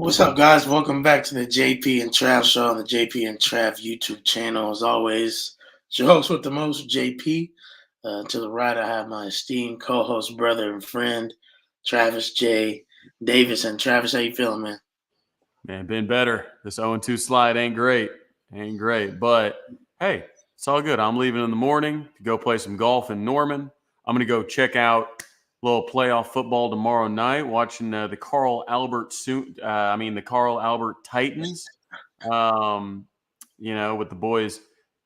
What's up, guys? Welcome back to the JP and Trav Show on the JP and Trav YouTube channel. As always, it's your host with the most, JP. To the right, I have my esteemed co-host, brother, and friend, Travis J. Davis. And Travis, how you feeling, man? Man, been better. This 0-2 slide ain't great. But hey, it's all good. I'm leaving in the morning to go play some golf in Norman. I'm going to go check out a little playoff football tomorrow night, watching the Carl Albert Titans. With the boys,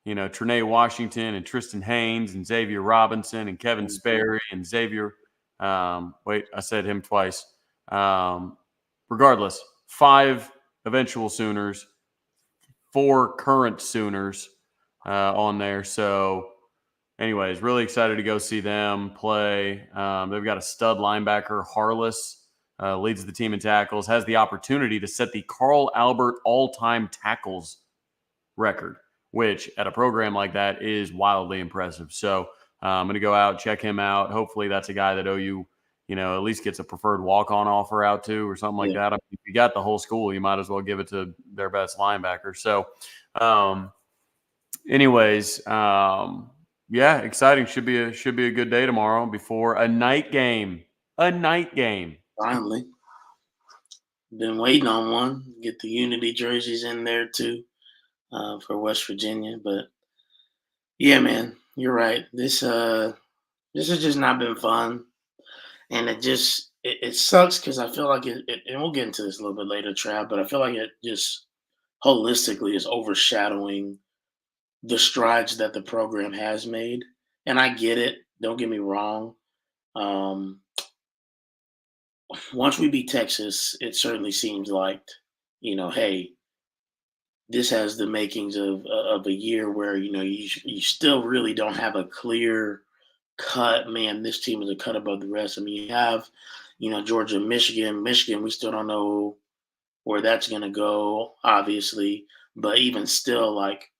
Trinae Washington and Tristan Haynes and Xavier Robinson and Kevin Sperry and Xavier. Wait, I said him twice. Regardless, 5 eventual Sooners, 4 current Sooners on there. So, anyways, really excited to go see them play. They've got a stud linebacker, Harless, leads the team in tackles, has the opportunity to set the Carl Albert all-time tackles record, which at a program like that is wildly impressive. So I'm going to go out, check him out. Hopefully that's a guy that OU at least gets a preferred walk-on offer out to or something like that. I mean, if you got the whole school, you might as well give it to their best linebacker. So, exciting. Should be a good day tomorrow before a night game. Finally. Been waiting on one. Get the Unity jerseys in there, too, for West Virginia. But, yeah, man, you're right. This has just not been fun. And it sucks because I feel like and we'll get into this a little bit later, Trav, but I feel like it just holistically is overshadowing the strides that the program has made. And I get it. Don't get me wrong. Once we beat Texas, it certainly seems like, hey, this has the makings of a year where, you still really don't have a clear cut, man, this team is a cut above the rest. I mean, you have, Georgia, Michigan. Michigan, we still don't know where that's going to go, obviously. But even still, like,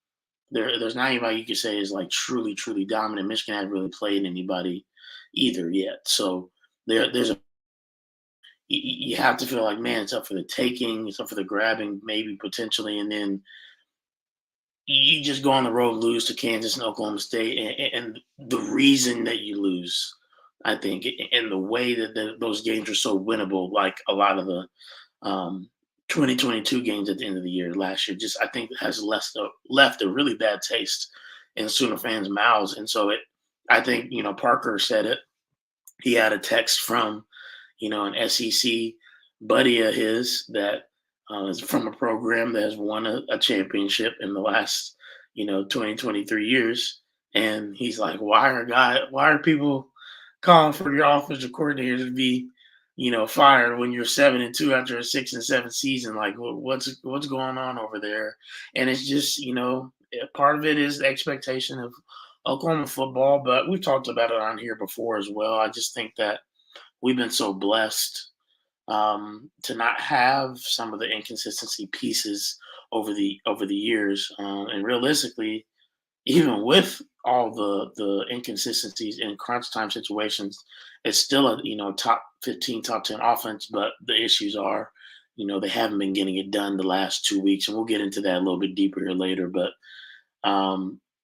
there's not anybody you could say is, like, truly, truly dominant. Michigan hasn't really played anybody either yet. So there's a you have to feel like, man, it's up for the taking. It's up for the grabbing, maybe potentially. And then you just go on the road, lose to Kansas and Oklahoma State, and the reason that you lose, I think, and the way that those games are so winnable, like a lot of the 2022 games at the end of the year last year, just I think has left a really bad taste in Sooner fans' mouths. And so I think Parker said it. He had a text from an SEC buddy of his that is from a program that has won a championship in the last, 23 years. And he's like, why are people calling for your offensive coordinator to be, fired when you're 7-2 after a 6-7 season? Like, what's going on over there? And it's just, part of it is the expectation of Oklahoma football, but we've talked about it on here before as well. I just think that we've been so blessed to not have some of the inconsistency pieces over the years, and realistically, even with all the inconsistencies in crunch time situations, it's still a top 15, top 10 offense. But the issues are, they haven't been getting it done the last 2 weeks, and we'll get into that a little bit deeper here later. But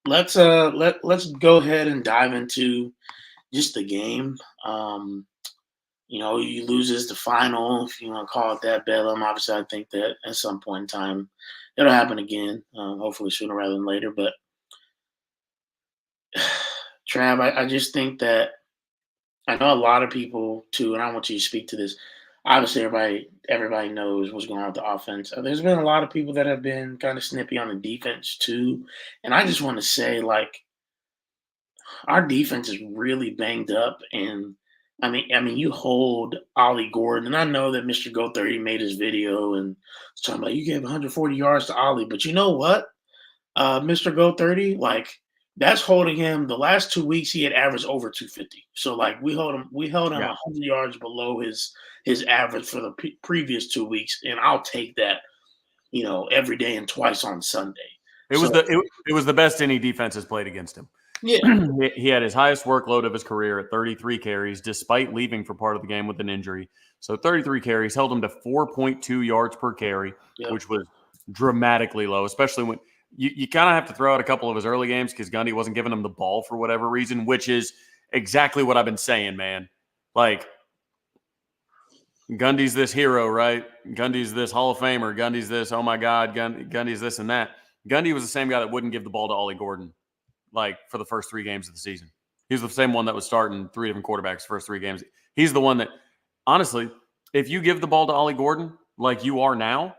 let's go ahead and dive into just the game. You loses the final, if you want to call it that, Bedlam. Obviously, I think that at some point in time, it'll happen again, hopefully sooner rather than later. But, Trav, I just think that I know a lot of people, too, and I want you to speak to this. Obviously, everybody knows what's going on with the offense. There's been a lot of people that have been kind of snippy on the defense, too. And I just want to say, like, our defense is really banged up, and I mean, you hold Ollie Gordon, and I know that Mr. Go 30 made his video and was talking about you gave 140 yards to Ollie, but you know what, Mr. Go 30, like that's holding him. The last 2 weeks he had averaged over 250, so like we held him 100 yards below his average for the previous 2 weeks, and I'll take that, every day and twice on Sunday. It was the best any defense has played against him. Yeah. He had his highest workload of his career at 33 carries, despite leaving for part of the game with an injury. So 33 carries held him to 4.2 yards per carry, Yep. which was dramatically low, especially when you kind of have to throw out a couple of his early games because Gundy wasn't giving him the ball for whatever reason, which is exactly what I've been saying, man. Like, Gundy's this hero, right? Gundy's this Hall of Famer. Gundy's this, oh my God, Gundy's this and that. Gundy was the same guy that wouldn't give the ball to Ollie Gordon, like, for the first 3 games of the season. He was the same one that was starting 3 different quarterbacks first 3 games. He's the one that, honestly, if you give the ball to Ollie Gordon like you are now,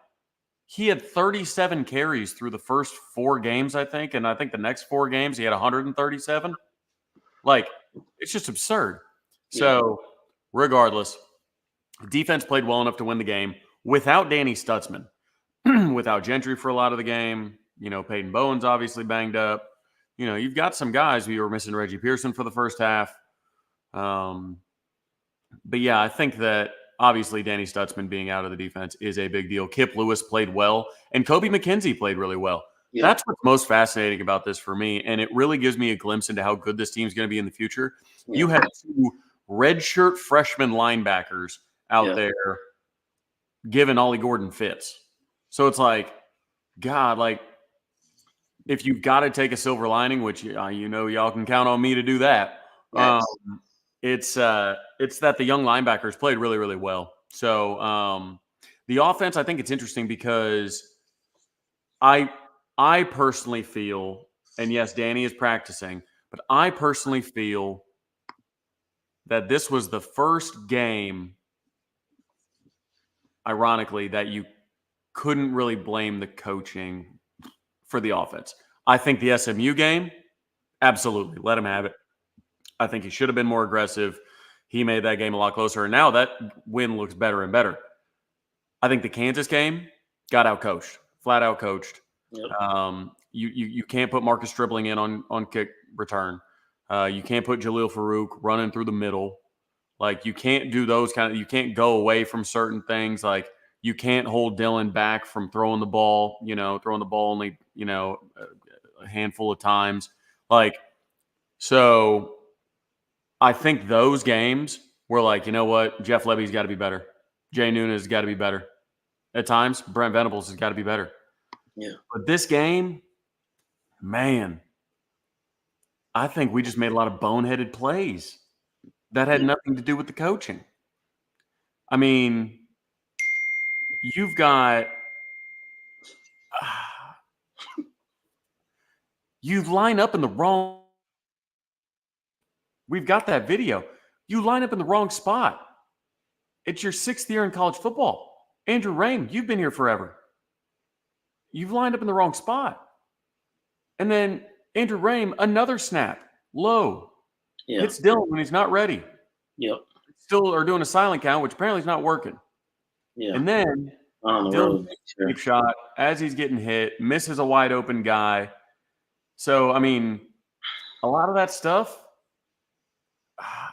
he had 37 carries through the first 4 games, I think. And I think the next 4 games, he had 137. Like, it's just absurd. So, regardless, defense played well enough to win the game without Danny Stutzman, without Gentry for a lot of the game. Peyton Bowen's obviously banged up. You've got some guys. We were missing Reggie Pearson for the first half. But yeah, I think that obviously Danny Stutzman being out of the defense is a big deal. Kip Lewis played well, and Kobe McKenzie played really well. Yeah. That's what's most fascinating about this for me, and it really gives me a glimpse into how good this team's going to be in the future. Yeah. You have 2 redshirt freshman linebackers out there giving Ollie Gordon fits. So it's like, God, like, if you've got to take a silver lining, which y'all can count on me to do that. Yes. It's that the young linebackers played really, really well. So the offense, I think it's interesting because I personally feel, and yes, Danny is practicing, but I personally feel that this was the first game, ironically, that you couldn't really blame the coaching for the offense. I think the SMU game, absolutely, let him have it. I think he should have been more aggressive. He made that game a lot closer, and now that win looks better and better. I think the Kansas game got out-coached, flat out coached. Yep. You can't put Marcus Stribling in on kick return. You can't put Jaleel Farouk running through the middle. Like, you can't do those you can't go away from certain things. Like, you can't hold Dylan back from throwing the ball, only, a handful of times. Like, so I think those games were like, you know what? Jeff Levy's got to be better. Jay Nunez has got to be better. At times, Brent Venables has got to be better. Yeah. But this game, man, I think we just made a lot of boneheaded plays that had nothing to do with the coaching. I mean, you've got you line up in the wrong. We've got that video. You line up in the wrong spot. It's your 6th year in college football. Andrew Raym, you've been here forever. You've lined up in the wrong spot. And then Andrew Raym, another snap, low. Yeah. Hits Dylan when he's not ready. Yep. Still are doing a silent count, which apparently is not working. Yeah. And then Dylan takes a deep shot as he's getting hit, misses a wide open guy. So, I mean, a lot of that stuff,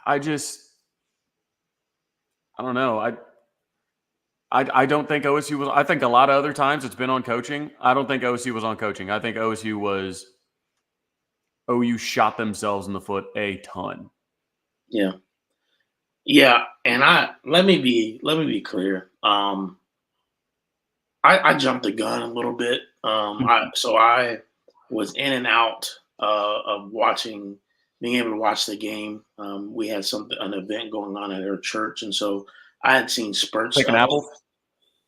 I don't know. I don't think OSU was. I think a lot of other times it's been on coaching. I don't think OSU was on coaching. I think OU shot themselves in the foot a ton. Yeah. Yeah, and let me be clear. I jumped the gun a little bit. I was in and out of being able to watch the game. We had an event going on at our church, and so I had seen spurts. Picking apples?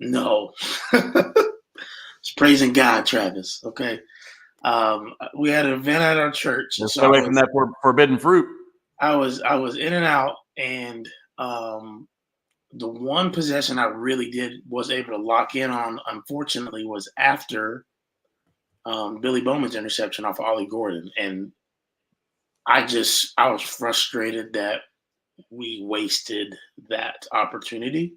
No, it's praising God, Travis. Okay, we had an event at our church. Stay away from that forbidden fruit. I was in and out, and the one possession I really was able to lock in on, unfortunately, was after Billy Bowman's interception off of Ollie Gordon, and I was frustrated that we wasted that opportunity.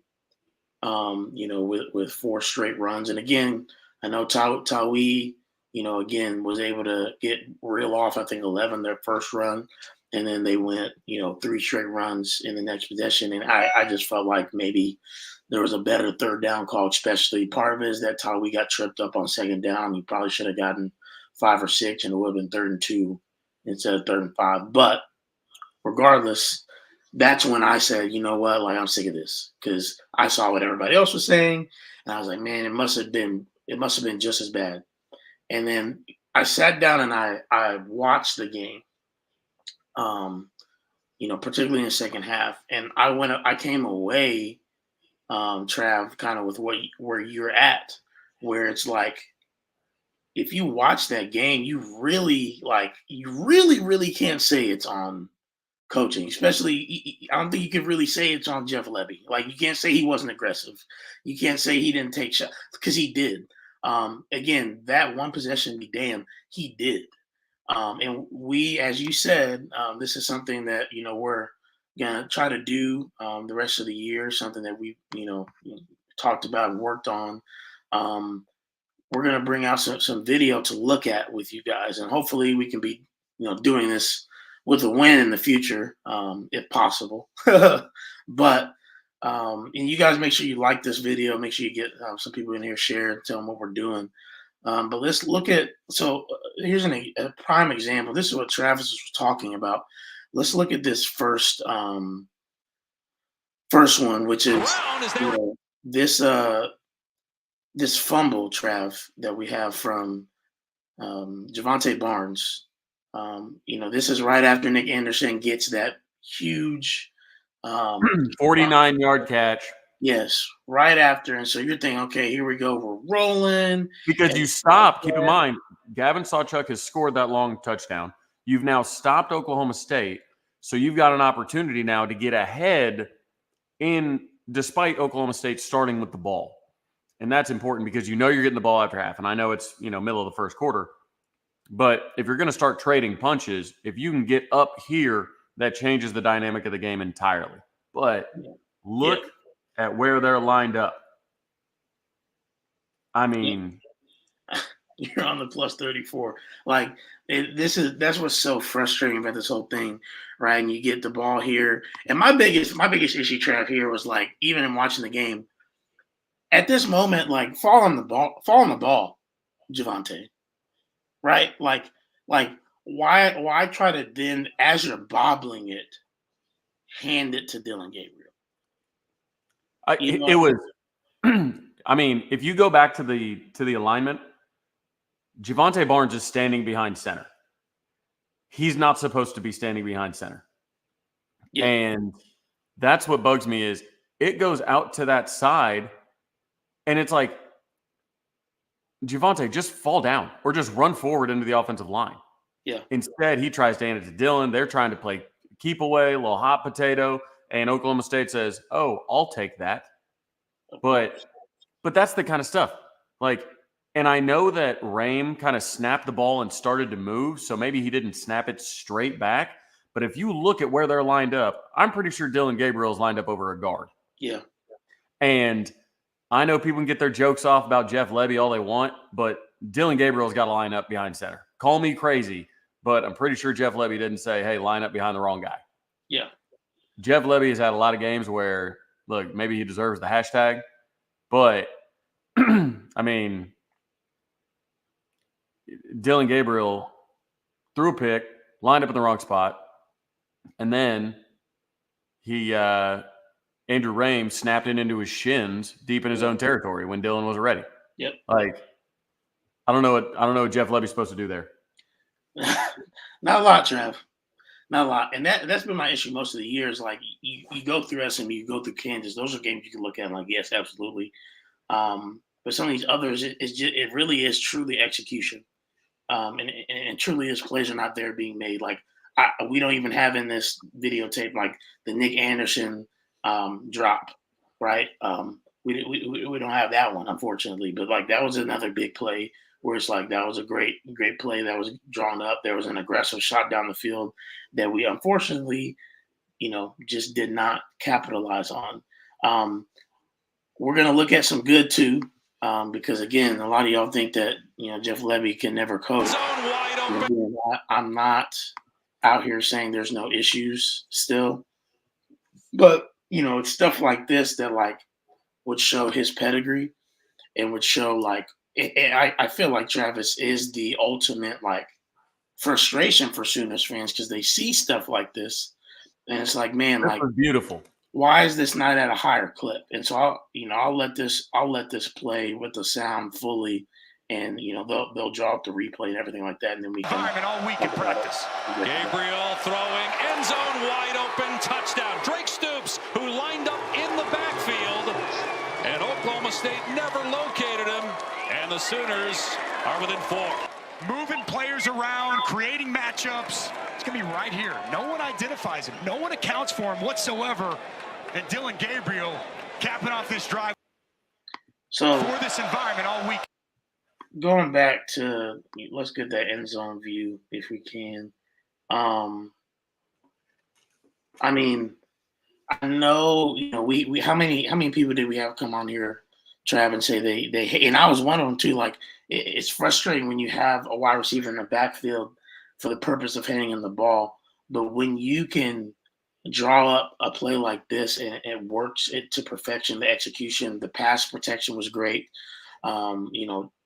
With 4 straight runs, and again, I know Tawi, again was able to reel off, I think 11 their first run, and then they went 3 straight runs in the next possession, and I just felt like maybe there was a better third down call. Especially part of it is that Tawi got tripped up on second down. He probably should have gotten 5 or 6, and it would have been 3rd and 2. instead of 3rd and 5. But regardless, that's when I said, you know what, like I'm sick of this because I saw what everybody else was saying, and I was like, man, it must have been just as bad. And then I sat down and I watched the game, um, particularly in the second half, and I came away, Trav, kind of with where you're at, where it's like if you watch that game, you really can't say it's on coaching, especially I don't think you could really say it's on Jeff Levy. Like you can't say he wasn't aggressive. You can't say he didn't take shots because he did. Again, that one possession be damned, he did. And we, as you said, this is something that we're gonna try to do the rest of the year. Something that we talked about and worked on. Um, we're going to bring out some video to look at with you guys, and hopefully we can be doing this with a win in the future, if possible. But and you guys make sure you like this video, make sure you get some people in here, share, tell them what we're doing. But let's look at, here's a prime example. This is what Travis was talking about. Let's look at this first one, which is this this fumble, Trav, that we have from Javonte Barnes. This is right after Nick Anderson gets that huge 49-yard catch. Yes, right after. And so you're thinking, okay, here we go. We're rolling. Because you stop. Keep in mind, Gavin Sawchuk has scored that long touchdown. You've now stopped Oklahoma State. So you've got an opportunity now to get ahead despite Oklahoma State starting with the ball. And that's important because you're getting the ball after half. And I know it's, middle of the first quarter. But if you're going to start trading punches, if you can get up here, that changes the dynamic of the game entirely. But look at where they're lined up. I mean, you're on the plus 34. Like that's what's so frustrating about this whole thing, right? And you get the ball here. And my biggest issue, Trav, here was like, even in watching the game, at this moment, like fall on the ball, Javonte. Right? Like why try to then, as you're bobbling it, hand it to Dylan Gabriel? It was I mean, if you go back to the alignment, Javonte Barnes is standing behind center. He's not supposed to be standing behind center. Yeah. And that's what bugs me is it goes out to that side and it's like, Javonte, just fall down or just run forward into the offensive line. Yeah. Instead, he tries to hand it to Dylan. They're trying to play keep away, a little hot potato. And Oklahoma State says, oh, I'll take that. But that's the kind of stuff. Like, and I know that Rame kind of snapped the ball and started to move, so maybe he didn't snap it straight back. But if you look at where they're lined up, I'm pretty sure Dylan Gabriel's lined up over a guard. Yeah. And I know people can get their jokes off about Jeff Levy all they want, but Dylan Gabriel's got to line up behind center. Call me crazy, but I'm pretty sure Jeff Levy didn't say, hey, line up behind the wrong guy. Yeah. Jeff Levy has had a lot of games where, look, maybe he deserves the hashtag, but I mean, Dylan Gabriel threw a pick, lined up in the wrong spot, and then Andrew Rame snapped it into his shins deep in his own territory when Dylan wasn't ready. Yep. Like, I don't know what Jeff Levy's supposed to do there. Not a lot, Trav. Not a lot. And that's been my issue most of the years. Like you go through SMU, you go through Kansas. Those are games you can look at and like, yes, absolutely. But some of these others, it really is truly execution. And truly his plays are not there being made. Like we don't even have in this videotape like the Nick Anderson drop, right? We don't have that one, unfortunately. But like that was another big play where it's like that was a great play that was drawn up. There was an aggressive shot down the field that we unfortunately, just did not capitalize on. We're gonna look at some good too. Because again, a lot of y'all think that Jeff Levy can never coach. Again, I'm not out here saying there's no issues still, but it's stuff like this that like would show his pedigree and would show like I feel like Travis is the ultimate like frustration for Sooners fans because they see stuff like this, and it's like, man, This like was beautiful. why is this not at a higher clip? And so I'll let this play with the sound fully, and they'll draw up the replay and everything like that, and then we can. Environment all week in practice. Gabriel throwing, end zone wide open, touchdown. Drake Stoops, who lined up in the backfield, and Oklahoma State never located him, and the Sooners are within 4. Moving players around, creating matchups. It's going to be right here. No one identifies him. No one accounts for him whatsoever. And Dylan Gabriel capping off this drive So for this environment all week. going back to, let's get that end zone view if we can. I mean, I know, we how many people did we have come on here, Trav, and say they hate, and I was one of them too. Like it's frustrating when you have a wide receiver in the backfield for the purpose of handing him the ball, but when you can draw up a play like this and it works it to perfection, the execution, the pass protection was great.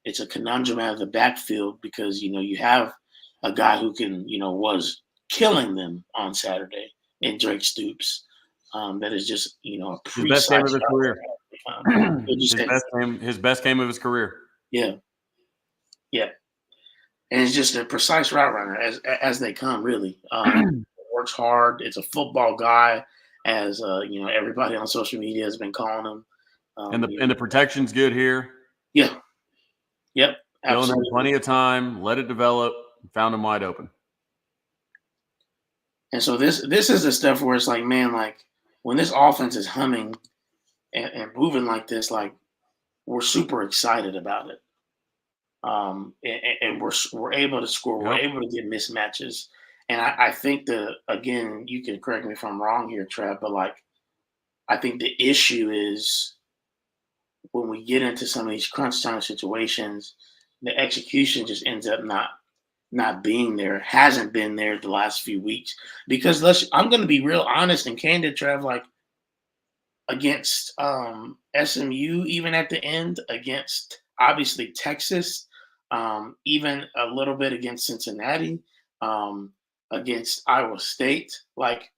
It's a conundrum out of the backfield because you have a guy who can was killing them on Saturday in Drake Stoops. That is just a His best game of his career. His His best game of his career. Yeah, yeah, and it's just a precise route runner as they come. Really, works hard. It's a football guy, as everybody on social media has been calling him. And the protection's good here. Yeah, yep. Dylan Absolutely. had plenty of time, let it develop, found him wide open. And so this is the stuff where it's like, man, like when this offense is humming and moving like this, like we're super excited about it. And we're able to score. We're able to get mismatches. And I think again, you can correct me if I'm wrong here, Trav, but like I think the issue is when we get into some of these crunch time situations, the execution just ends up not being there, hasn't been there the last few weeks. Because I'm going to be real honest and candid, Trev, like against SMU, even at the end, against obviously Texas, even a little bit against Cincinnati, against Iowa State, like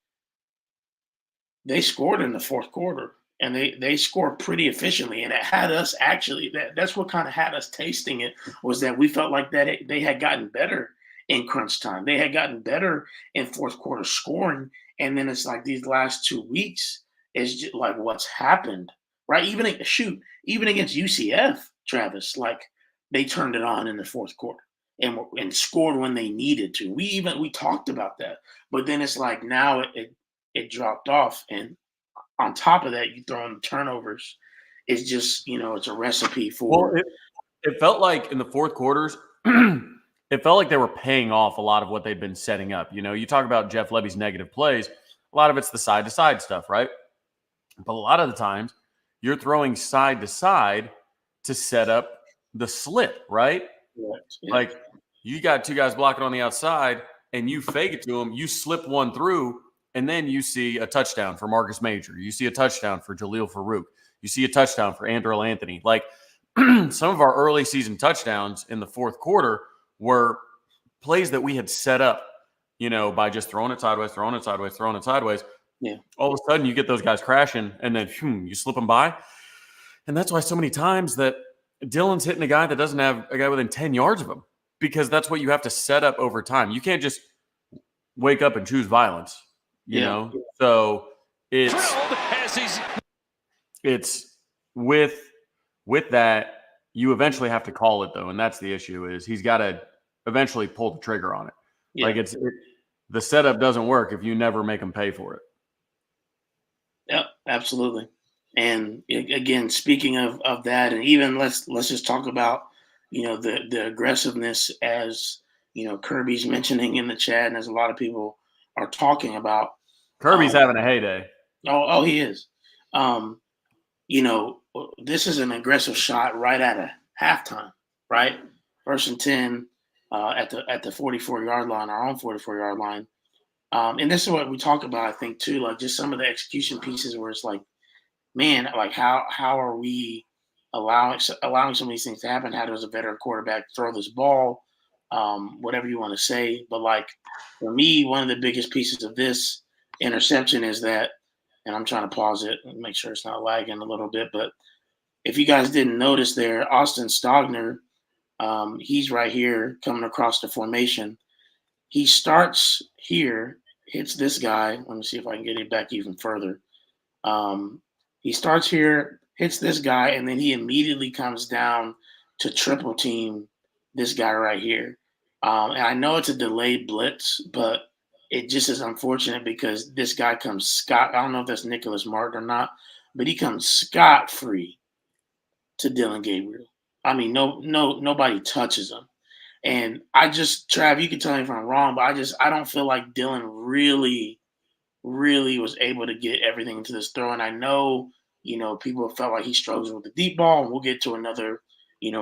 they scored in the fourth quarter. And they scored pretty efficiently, and it had us actually. That's what kind of had us tasting it, was that we felt like that they had gotten better in crunch time. They had gotten better in fourth quarter scoring, and then it's like these last 2 weeks is just like what's happened, right? Even against UCF, Travis, like they turned it on in the fourth quarter and scored when they needed to. We talked about that, but then it's like now it dropped off. And on top of that, you throw in the turnovers. It's just, it's a recipe for. Well, it felt like in the fourth quarters, it felt like they were paying off a lot of what they'd been setting up. You talk about Jeff Levy's negative plays. A lot of it's the side-to-side stuff, right? But a lot of the times, you're throwing side to side to set up the slit, right? Correct. Yeah. Like you got two guys blocking on the outside, and you fake it to them. You slip one through. And then you see a touchdown for Marcus Major. You see a touchdown for Jaleel Farouk. You see a touchdown for Andrel Anthony. Like some of our early season touchdowns in the fourth quarter were plays that we had set up, by just throwing it sideways, throwing it sideways, throwing it sideways. Yeah. All of a sudden you get those guys crashing, and then you slip them by. And that's why so many times that Dylan's hitting a guy that doesn't have a guy within 10 yards of him, because that's what you have to set up over time. You can't just wake up and choose violence. So it's with that, you eventually have to call it though, and that's the issue. Is he's got to eventually pull the trigger on it. Yeah. Like the setup doesn't work if you never make them pay for it. Yep, absolutely. And again, speaking of that, and even let's just talk about the aggressiveness, as Kirby's mentioning in the chat, and as a lot of people are talking about. Kirby's having a heyday. Oh, he is. This is an aggressive shot right at a halftime, right? 1st and 10 at the 44-yard line, our own 44-yard line. And this is what we talk about, I think, too, like just some of the execution pieces where it's like, man, like how are we allowing some of these things to happen? How does a veteran quarterback throw this ball whatever you want to say. But like for me, one of the biggest pieces of this interception is that, and I'm trying to pause it and make sure it's not lagging a little bit. But if you guys didn't notice there, Austin Stogner, he's right here coming across the formation. He starts here, hits this guy. Let me see if I can get it back even further. He starts here, hits this guy, and then he immediately comes down to triple team this guy right here. And I know it's a delayed blitz, but it just is unfortunate because this guy comes scot. I don't know if that's Nicholas Martin or not, but he comes scot free to Dylan Gabriel. I mean, nobody touches him. And Trav, you can tell me if I'm wrong, but I don't feel like Dylan really was able to get everything into this throw. And I know, people felt like he struggles with the deep ball, and we'll get to another,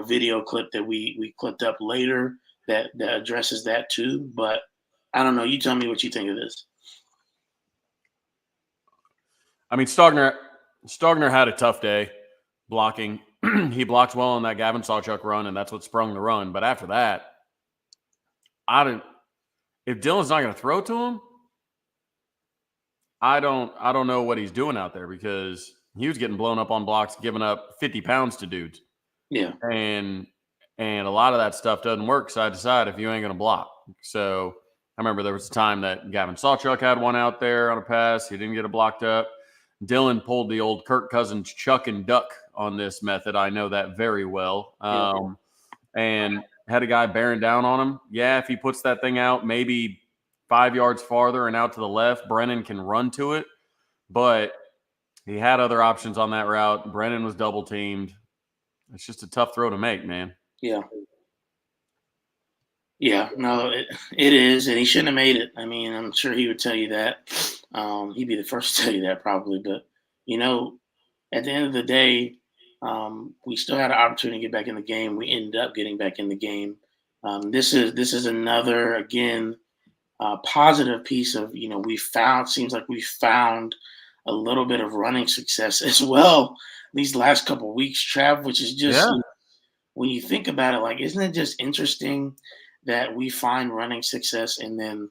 video clip that we clipped up later that addresses that too. But I don't know. You tell me what you think of this. I mean, Stogner had a tough day blocking. He blocked well on that Gavin Sawchuk run, and that's what sprung the run. But after that, if Dylan's not going to throw to him, I don't know what he's doing out there, because he was getting blown up on blocks, giving up 50 pounds to dudes. Yeah. And a lot of that stuff doesn't work side to side if you ain't going to block. So I remember there was a time that Gavin Sawchuk had one out there on a pass. He didn't get it blocked up. Dylan pulled the old Kirk Cousins chuck and duck on this method. I know that very well. And had a guy bearing down on him. Yeah, if he puts that thing out maybe 5 yards farther and out to the left, Brennan can run to it. But he had other options on that route. Brennan was double teamed. It's just a tough throw to make, man. Yeah. Yeah, no, it is, and he shouldn't have made it. I mean, I'm sure he would tell you that. He'd be the first to tell you that probably. But, at the end of the day, we still had an opportunity to get back in the game. We ended up getting back in the game. This is another, again, positive piece of, seems like we found a little bit of running success as well these last couple of weeks, Trav, which is just, when you think about it, like, isn't it just interesting that we find running success and then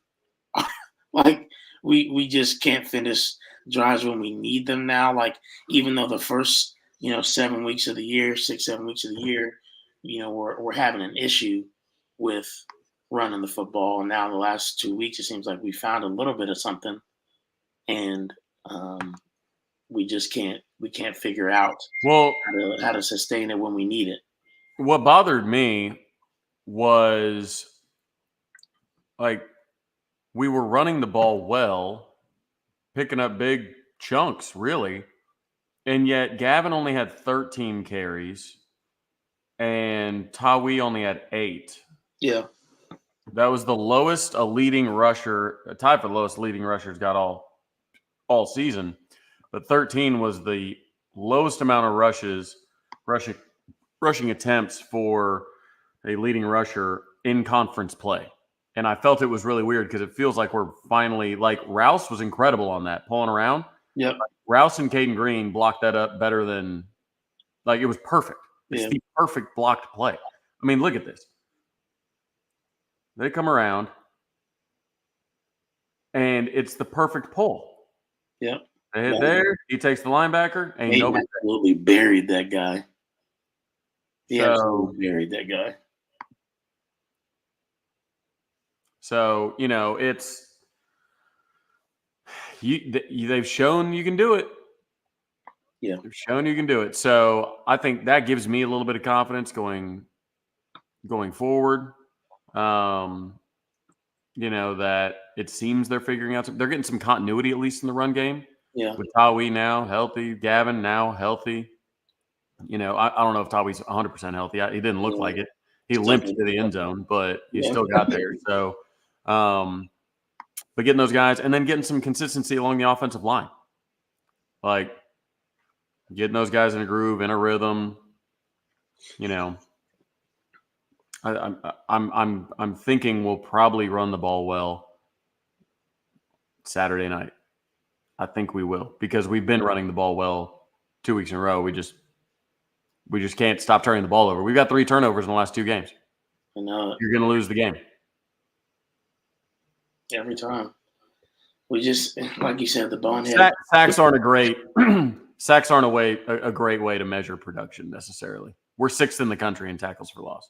like we just can't finish drives when we need them now? Like, even though the first 7 weeks of the year, 6-7 weeks of the year, we're having an issue with running the football, and now in the last 2 weeks it seems like we found a little bit of something, and we can't figure out how to sustain it when we need it. What bothered me was, like, we were running the ball well, picking up big chunks, really, and yet Gavin only had 13 carries and Tawi only had 8. Yeah. That was the lowest a leading rusher, tied for the lowest leading rushers got all season, but 13 was the lowest amount of rushing attempts for a leading rusher in conference play. And I felt it was really weird because it feels like we're finally, like, Rouse was incredible on that, pulling around. Yep. Like, Rouse and Caden Green blocked that up better than, like, it was perfect. It's the perfect blocked play. I mean, look at this. They come around, and it's the perfect pull. Yep. They hit there. He takes the linebacker, and he absolutely buried that guy. He absolutely buried that guy. So, it's they've shown you can do it. Yeah. They've shown you can do it. So I think that gives me a little bit of confidence going forward. That it seems they're figuring out they're getting some continuity, at least in the run game. Yeah. With Tawi now healthy, Gavin now healthy. I don't know if Tawi's 100% healthy. He didn't look like it. He limped to the end zone, but he still got there. So, but getting those guys and then getting some consistency along the offensive line, like getting those guys in a groove, in a rhythm. I'm thinking we'll probably run the ball well Saturday night. I think we will, because we've been running the ball well 2 weeks in a row. We just can't stop turning the ball over. We've got 3 turnovers in the last 2 games. And you're going to lose the game. every time. We just, like you said, the bonehead. Sacks aren't a great a great way to measure production necessarily. We're 6th in the country in tackles for loss.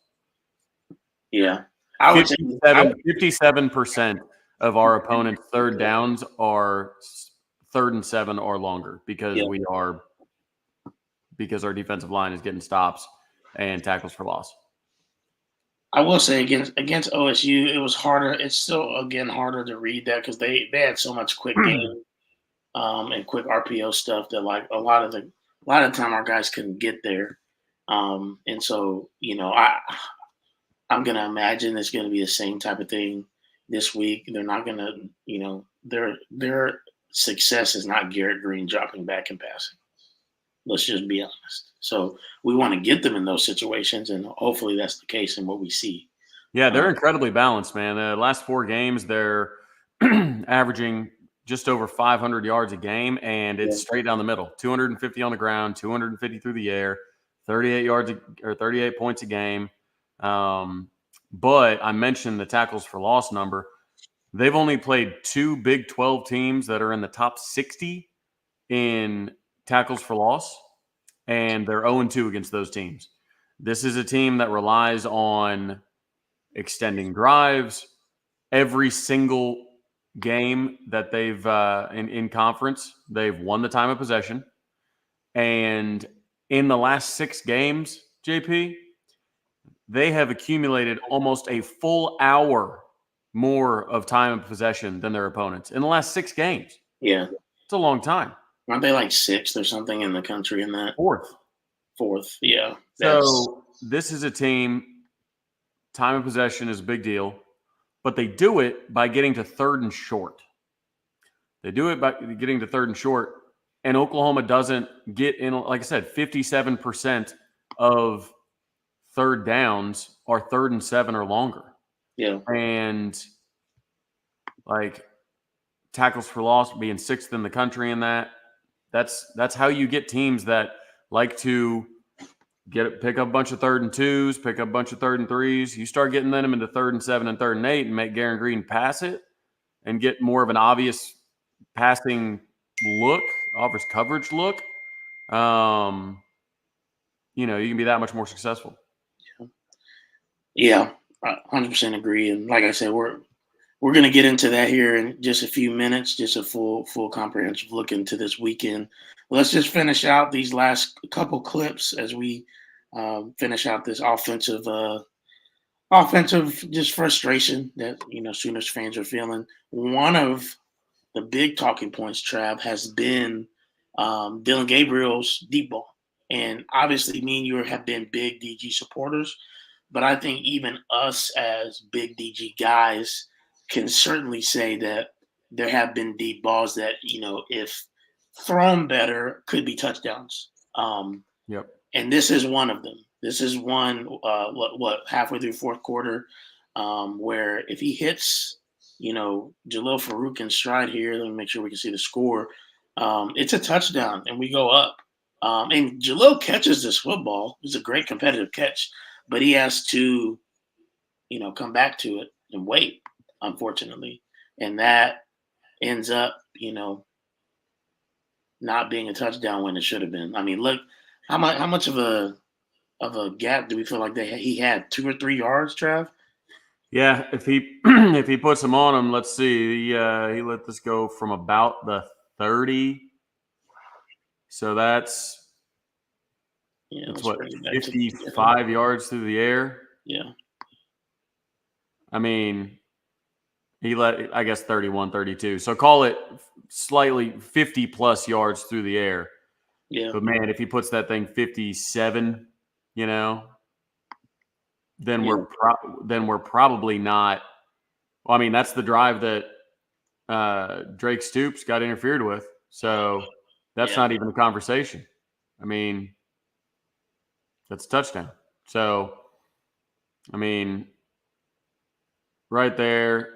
Yeah. I would say 57% of our opponent's third downs are 3rd and 7 or longer because our defensive line is getting stops and tackles for loss. I will say against OSU, it was harder. It's still again harder to read that because they had so much quick game and quick RPO stuff that like a lot of the time our guys couldn't get there. And so I'm gonna imagine it's gonna be the same type of thing this week. They're not gonna, their success is not Garrett Green dropping back and passing. Let's just be honest. So we want to get them in those situations, and hopefully that's the case in what we see. Yeah, they're incredibly balanced, man. The last 4 games, they're averaging just over 500 yards a game, and it's straight down the middle. 250 on the ground, 250 through the air, 38 points a game. But I mentioned the tackles for loss number. They've only played 2 Big 12 teams that are in the top 60 in tackles for loss, and they're 0-2 against those teams. This is a team that relies on extending drives. Every single game that they've in conference, they've won the time of possession. And in the last 6 games, JP, they have accumulated almost a full hour more of time of possession than their opponents in the last 6 games. Yeah. It's a long time. Aren't they like 6th or something in the country in that? 4th. Yeah. So this is a team, time of possession is a big deal, but they do it by getting to 3rd and short. They do it by getting to 3rd and short, and Oklahoma doesn't get in. Like I said, 57% of 3rd downs are 3rd and 7 or longer. Yeah. And like tackles for loss being 6th in the country in that. That's how you get teams that like to pick up a bunch of 3rd and 2s, pick up a bunch of 3rd and 3s. You start getting them into 3rd and 7 and 3rd and 8 and make Garrett Green pass it and get more of an obvious passing look, offers coverage look. You can be that much more successful. Yeah, I 100% agree. And like I said, we're going to get into that here in just a few minutes, just a full comprehensive look into this weekend. Let's just finish out these last couple clips as we finish out this offensive just frustration that Sooners fans are feeling. One of the big talking points, Trav, has been Dillon Gabriel's deep ball, and obviously me and you have been big DG supporters, but I think even us as big DG guys can certainly say that there have been deep balls that if thrown better could be touchdowns. Yep. And this is one of them. This is one, halfway through 4th quarter, where if he hits, Jalil Farouk in stride here, let me make sure we can see the score. It's a touchdown, and we go up. And Jalil catches this football. It's a great competitive catch, but he has to, come back to it and wait, unfortunately. And that ends up, not being a touchdown when it should have been. I mean, look, how much of a gap do we feel like he had? 2 or 3 yards, Trav? Yeah, if he puts him on him, let's see. He let this go from about the 30. So that's what, 55 yards through the air? Yeah. I mean, he let, I guess, 31, 32. So call it slightly 50-plus yards through the air. Yeah. But, man, if he puts that thing 57, then we're probably not. Well, I mean, that's the drive that Drake Stoops got interfered with. So that's not even a conversation. I mean, that's a touchdown. So, I mean, right there,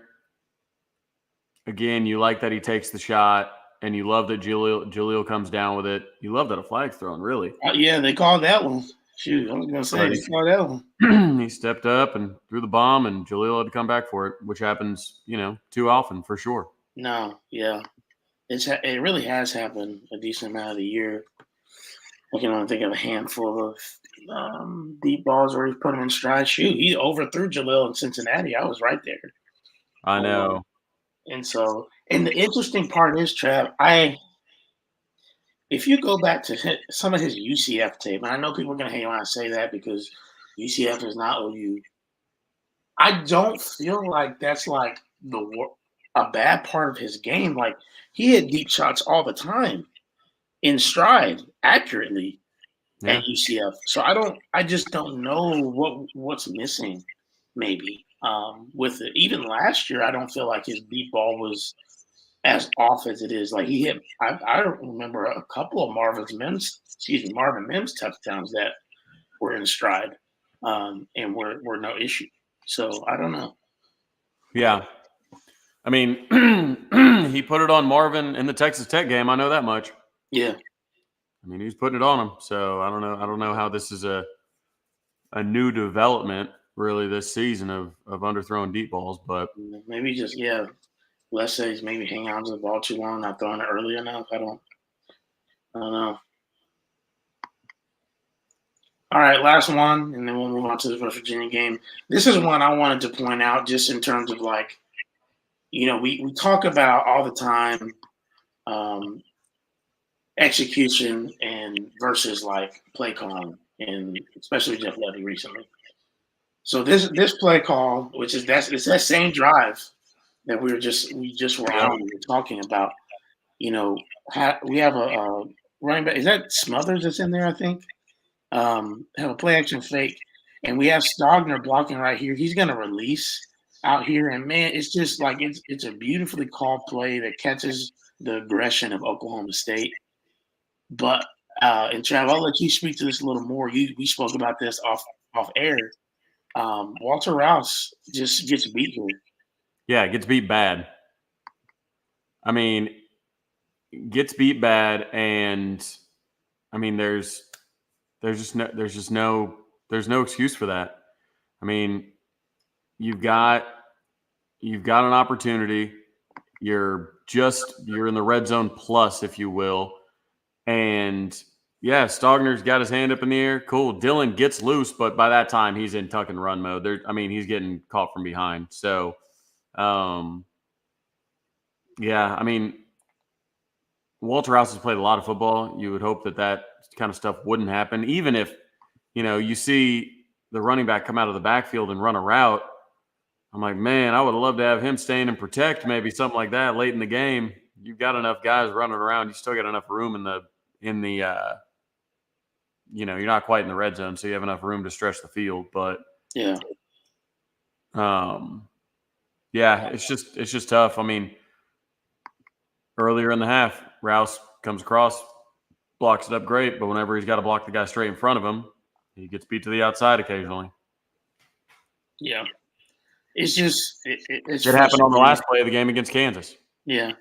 again, you like that he takes the shot, and you love that Jalil comes down with it. You love that a flag's thrown, really. Yeah, they called that one. Shoot, I was gonna say But you saw that one. he stepped up and threw the bomb, and Jaleel had to come back for it, which happens, too often for sure. No, yeah, it really has happened a decent amount of the year. I can only think of a handful of deep balls where he put him in stride. Shoot, he overthrew Jaleel in Cincinnati. I was right there. I know. And so, and the interesting part is, Trav, if you go back to some of his UCF tape, and I know people are going to hate when I say that because UCF is not OU. I don't feel like that's like a bad part of his game. Like he had deep shots all the time in stride accurately at UCF. So I just don't know what's missing maybe with it. Even last year, I don't feel like his deep ball was as off as it is. Like he hit, I remember a couple of Marvin Mims touchdowns that were in stride and were no issue. So I don't know. Yeah. I mean, he put it on Marvin in the Texas Tech game. I know that much. Yeah. I mean, he's putting it on him. So I don't know. I don't know how this is a new development really this season of underthrowing deep balls, but maybe just let's say he's maybe hanging on to the ball too long, not throwing it early enough. I don't know. All right, last one, and then we'll move on to the West Virginia game. This is one I wanted to point out just in terms of like, we talk about all the time execution and versus like play calling, and especially Jeff Levy recently. So this play call, which is it's that same drive that we were talking about. We have a running back. Is that Smothers that's in there? I think. Have a play action fake, and we have Stogner blocking right here. He's going to release out here, and man, it's just like it's a beautifully called play that catches the aggression of Oklahoma State. But and Trav, I'll let you speak to this a little more. We spoke about this off air. Walter Rouse just gets beat here. Yeah, gets beat bad. I mean, gets beat bad, and I mean, there's no excuse for that. I mean, you've got an opportunity. You're in the red zone plus, if you will, and yeah, Stogner's got his hand up in the air. Cool. Dylan gets loose, but by that time he's in tuck and run mode. He's getting caught from behind. So, yeah, I mean, Walter House has played a lot of football. You would hope that kind of stuff wouldn't happen. Even if, you see the running back come out of the backfield and run a route, I'm like, man, I would love to have him stand and protect maybe something like that late in the game. You've got enough guys running around. You still got enough room in the you're not quite in the red zone, so you have enough room to stretch the field. But yeah, it's just tough. I mean, earlier in the half, Rouse comes across, blocks it up great, but whenever he's got to block the guy straight in front of him, he gets beat to the outside occasionally. Yeah, it's just it happened on the last play of the game against Kansas. Yeah.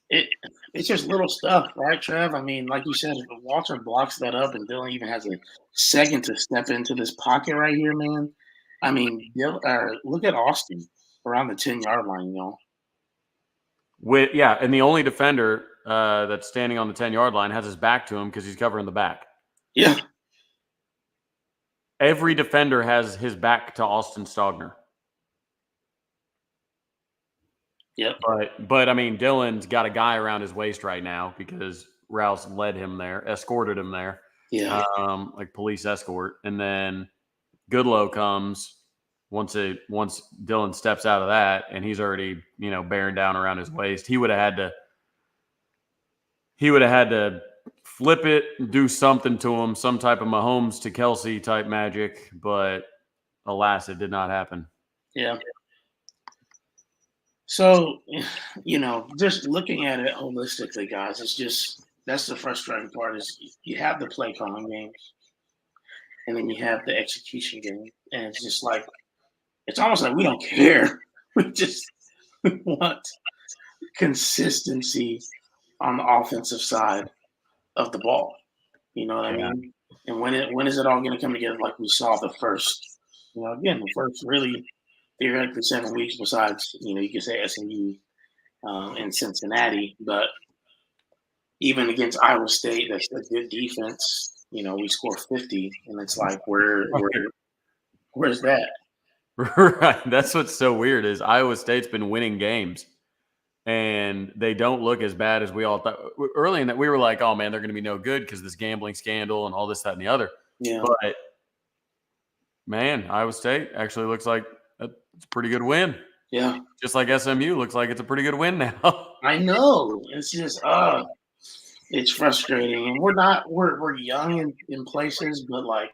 It's just little stuff, right, Trev? I mean, like you said, if Walter blocks that up and Dylan even has a second to step into this pocket right here, man. I mean, look at Austin around the 10-yard line, And the only defender that's standing on the 10-yard line has his back to him because he's covering the back. Yeah. Every defender has his back to Austin Stogner. Yep. But I mean, Dylan's got a guy around his waist right now because Rouse led him there, escorted him there. Yeah. Like police escort. And then Goodlow comes once Dylan steps out of that, and he's already, bearing down around his waist. He would have had to flip it and do something to him, some type of Mahomes to Kelsey type magic, but alas, it did not happen. Yeah. So, just looking at it holistically, guys, that's the frustrating part is you have the play calling games and then you have the execution game. And it's just like, it's almost like we don't care. We just want consistency on the offensive side of the ball. You know what I mean? And when is it all going to come together like we saw the first, again, the first really theoretically 7 weeks besides, you could say SMU and Cincinnati, but even against Iowa State, that's a good defense. We score 50, and it's like, where's that? Right. That's what's so weird is Iowa State's been winning games, and they don't look as bad as we all thought. Early in that, we were like, oh, man, they're going to be no good because this gambling scandal and all this, that, and the other. Yeah. But, man, Iowa State actually looks like it's a pretty good win. Yeah. Just like SMU looks like it's a pretty good win now. I know. It's just, it's frustrating. And we're young in places, but like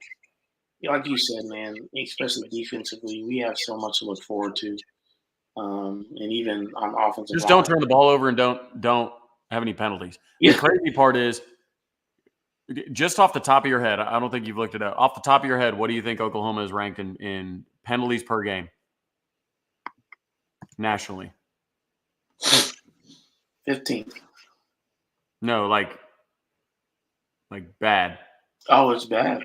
you said, man, especially defensively, we have so much to look forward to. And even on offensive Just don't turn the ball over and don't have any penalties. Yeah. The crazy part is, just off the top of your head, I don't think you've looked it up. Off the top of your head, what do you think Oklahoma is ranked in penalties per game nationally? 15th. No, like bad. Oh, it's bad.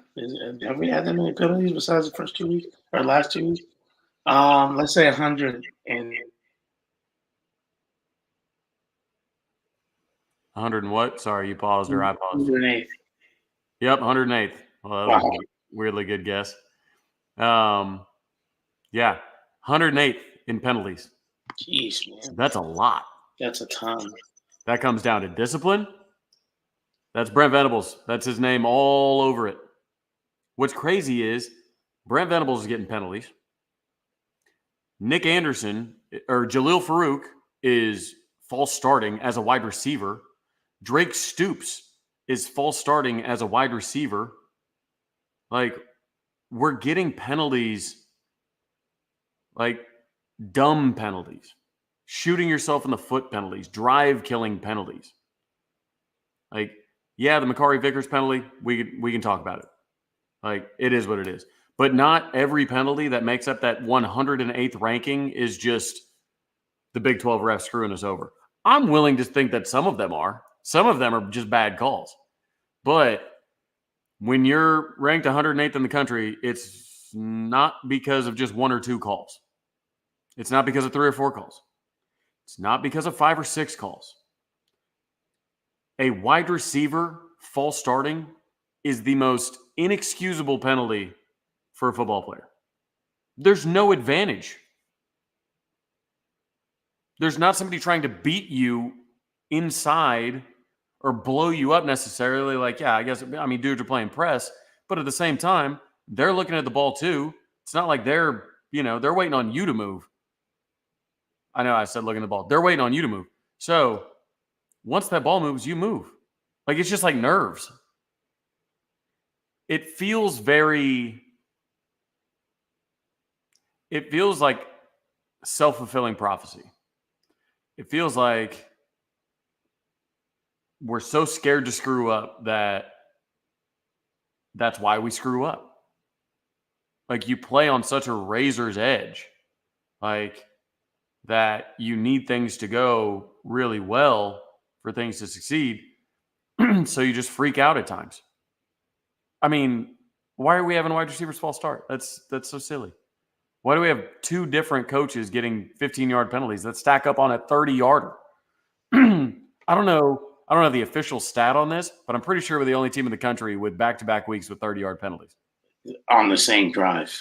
Have we had that many penalties besides the first 2 weeks or last 2 weeks? Let's say 100 and 100 and what? Sorry, you paused or I paused. 108. Yep, 108th. Well, that was a weirdly good guess. Yeah, 108th in penalties. Jeez, man. That's a lot. That's a ton. That comes down to discipline. That's Brent Venables. That's his name all over it. What's crazy is Brent Venables is getting penalties. Nick Anderson or Jalil Farouk is false starting as a wide receiver. Drake Stoops is false starting as a wide receiver. Like, we're getting penalties, like dumb penalties, shooting yourself in the foot penalties, drive killing penalties. Like, yeah, the Makari Vickers penalty, we can talk about it. Like, it is what it is. But not every penalty that makes up that 108th ranking is just the Big 12 refs screwing us over. I'm willing to think that some of them are. Some of them are just bad calls. But when you're ranked 108th in the country, it's not because of just 1 or 2 calls. It's not because of 3 or 4 calls. It's not because of 5 or 6 calls. A wide receiver false starting is the most inexcusable penalty for a football player. There's no advantage. There's not somebody trying to beat you inside or blow you up necessarily. Like, yeah, dudes are playing press, but at the same time, they're looking at the ball too. It's not like they're waiting on you to move. I know I said looking at the ball. They're waiting on you to move. So once that ball moves, you move. Like, it's just like nerves. It feels like self-fulfilling prophecy. It feels like we're so scared to screw up that's why we screw up. Like, you play on such a razor's edge, like, that you need things to go really well for things to succeed. So you just freak out at times. I mean, why are we having wide receivers false start? That's so silly. Why do we have 2 different coaches getting 15-yard penalties that stack up on a 30-yarder? I don't know the official stat on this, but I'm pretty sure we're the only team in the country with back-to-back weeks with 30-yard penalties. On the same drive.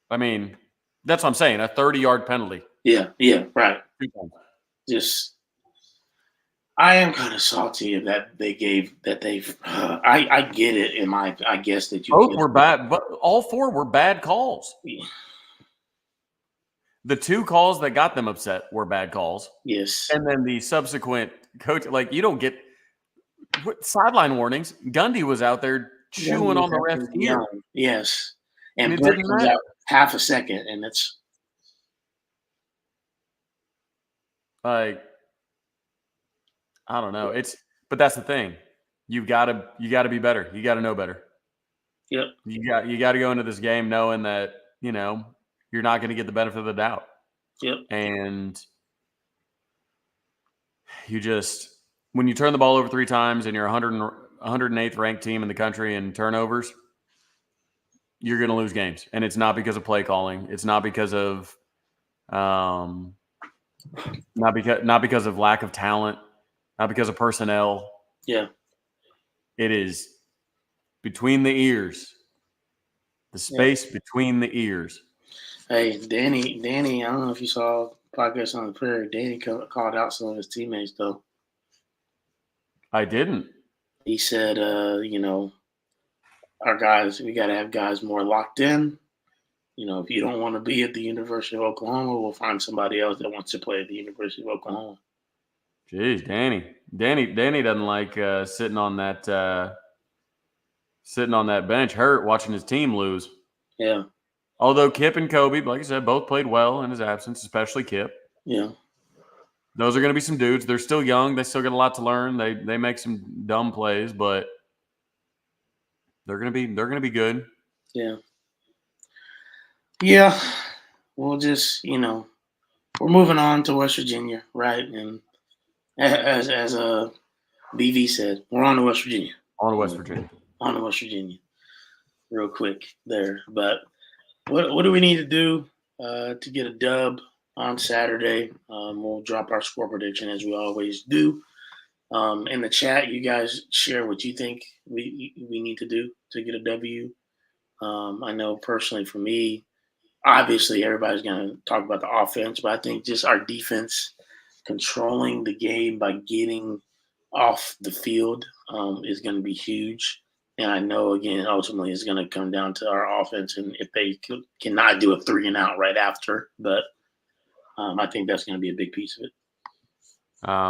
I mean, that's what I'm saying, a 30-yard penalty. Yeah, right. Just, I am kind of salty that they've. I get it. I guess that you both were bad, but all 4 were bad calls. Yeah. The 2 calls that got them upset were bad calls. Yes, and then the subsequent coach, like, you don't get sideline warnings. Gundy was out there chewing on the ref's ear. Yes, and it didn't matter. Out half a second, and it's like, I don't know. But that's the thing. You gotta be better. You gotta know better. Yep. You got to go into this game knowing that you're not going to get the benefit of the doubt. Yep. And you just, when you turn the ball over 3 times and you're 108th ranked team in the country in turnovers, you're going to lose games. And it's not because of play calling. It's not because of not because of lack of talent, not because of personnel. Yeah. It is between the ears. The space between the ears. Hey, Danny, I don't know if you saw Podcast on the Prairie. Danny called out some of his teammates, though. I didn't. He said, our guys, we got to have guys more locked in. If you don't want to be at the University of Oklahoma, we'll find somebody else that wants to play at the University of Oklahoma. Jeez, Danny doesn't like sitting on that bench hurt watching his team lose. Yeah. Although Kip and Kobe, like I said, both played well in his absence, especially Kip. Yeah. Those are going to be some dudes. They're still young. They still got a lot to learn. They make some dumb plays, but they're going to be good. Yeah. Yeah. We'll just, we're moving on to West Virginia, right? And as BV said, we're on to West Virginia. On to West Virginia. On to West Virginia. Real quick there. But what do we need to do to get a dub on Saturday? We'll drop our score prediction as we always do. In the chat, you guys share what you think we need to do to get a W. I know personally for me, obviously everybody's going to talk about the offense, but I think just our defense controlling the game by getting off the field is going to be huge. And I know, again, ultimately it's going to come down to our offense and if they cannot do a 3-and-out right after. But I think that's going to be a big piece of it.